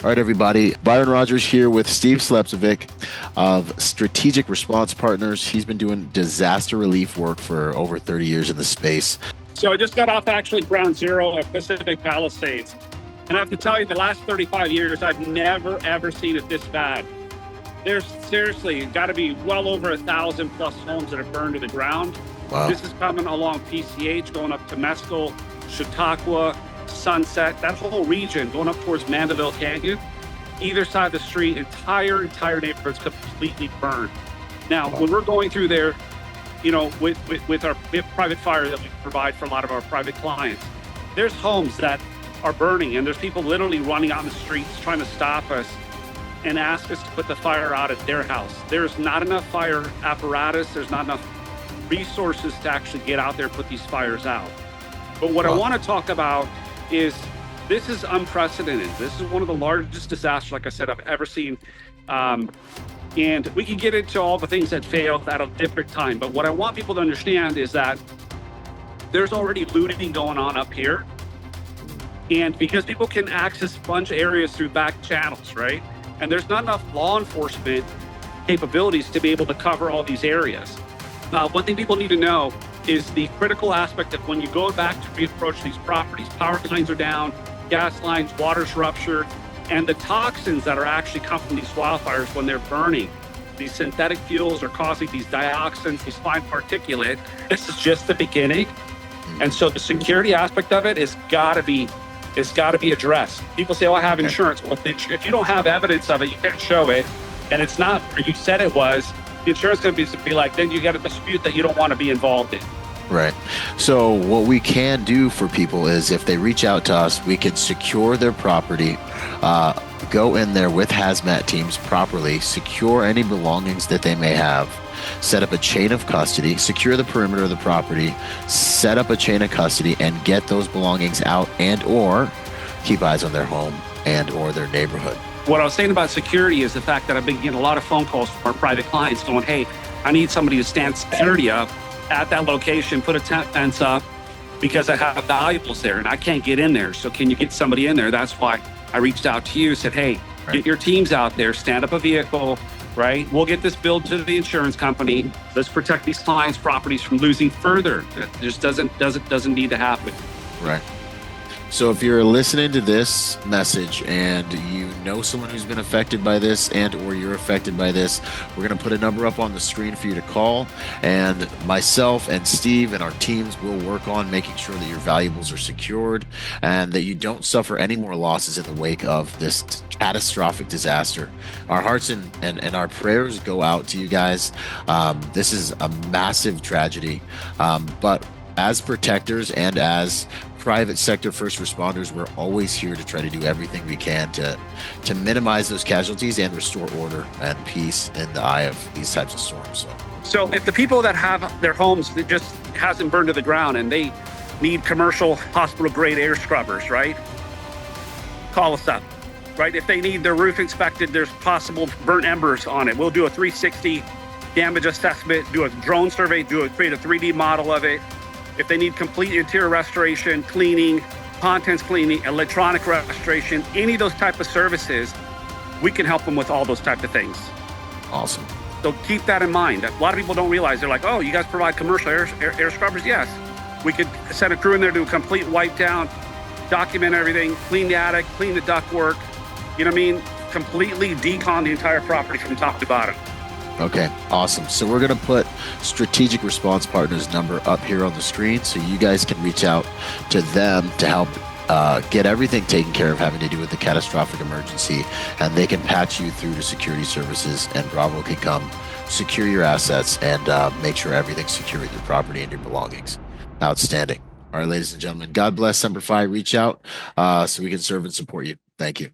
All right, everybody. Byron Rodgers here with Steve Slepcevic of Strategic Response Partners. He's been doing disaster relief work for over 30 years in the space. So I just got off actually ground zero at Pacific Palisades. And I have to tell you, the last 35 years, I've never, ever seen it this bad. There's seriously got to be well over 1,000 plus homes that have burned to the ground. Wow. This is coming along PCH, going up to Mescal, Chautauqua, Sunset, that whole region going up towards Mandeville Canyon. Either side of the street, entire neighborhood's completely burned. Now, when we're going through there, you know, with our private fire that we provide for a lot of our private clients, there's homes that are burning and there's people literally running out in the streets trying to stop us and ask us to put the fire out at their house. There's not enough fire apparatus. There's not enough resources to actually get out there and put these fires out. But what I want to talk about is this is unprecedented. This is one of the largest disasters, like I said, I've ever seen. And we can get into all the things that failed at a different time. But what I want people to understand is that there's already looting going on up here. And because people can access a bunch of areas through back channels, right? And there's not enough law enforcement capabilities to be able to cover all these areas. One thing people need to know is the critical aspect of when you go back to reapproach these properties, power lines are down, gas lines, water's ruptured, and the toxins that are actually come from these wildfires when they're burning, these synthetic fuels are causing these dioxins, these fine particulate. This is just the beginning. And so the security aspect of it is gotta be addressed. People say, oh, I have insurance. Well, if you don't have evidence of it, you can't show it, and it's not where you said it was, the insurance company be like, then you got a dispute that you don't want to be involved in. Right. So what we can do for people is if they reach out to us, we can secure their property, go in there with hazmat teams properly, secure any belongings that they may have, set up a chain of custody, secure the perimeter of the property, set up a chain of custody, and get those belongings out and or keep eyes on their home and or their neighborhood. What I was saying about security is the fact that I've been getting a lot of phone calls from our private clients going, hey, I need somebody to stand security up at that location, put a tent fence up because I have valuables there and I can't get in there. So can you get somebody in there? That's why I reached out to you, said, hey, get your teams out there, stand up a vehicle, right? We'll get this billed to the insurance company. Let's protect these clients' properties from losing further. That just doesn't need to happen. Right. So if you're listening to this message and you know someone who's been affected by this and or you're affected by this, we're going to put a number up on the screen for you to call, and myself and Steve and our teams will work on making sure that your valuables are secured and that you don't suffer any more losses in the wake of this catastrophic disaster. Our hearts and our prayers go out to you guys. This is a massive tragedy, but as protectors and as private sector first responders, we're always here to try to do everything we can to minimize those casualties and restore order and peace in the eye of these types of storms. So if the people that have their homes that just hasn't burned to the ground and they need commercial hospital grade air scrubbers, right? Call us up, right? If they need their roof inspected, there's possible burnt embers on it. We'll do a 360 damage assessment, do a drone survey, create a 3D model of it. If they need complete interior restoration, cleaning, contents cleaning, electronic restoration, any of those type of services, we can help them with all those type of things. Awesome. So keep that in mind. A lot of people don't realize, they're like, oh, you guys provide commercial air scrubbers? Yes. We could send a crew in there, do a complete wipe down, document everything, clean the attic, clean the ductwork, you know what I mean? Completely decon the entire property from top to bottom. Okay, awesome. So we're going to put Strategic Response Partners number up here on the screen so you guys can reach out to them to help get everything taken care of having to do with the catastrophic emergency, and they can patch you through to security services, and Bravo can come secure your assets and make sure everything's secure with your property and your belongings. Outstanding. All right, ladies and gentlemen, God bless Semper Fi. Reach out so we can serve and support you. Thank you.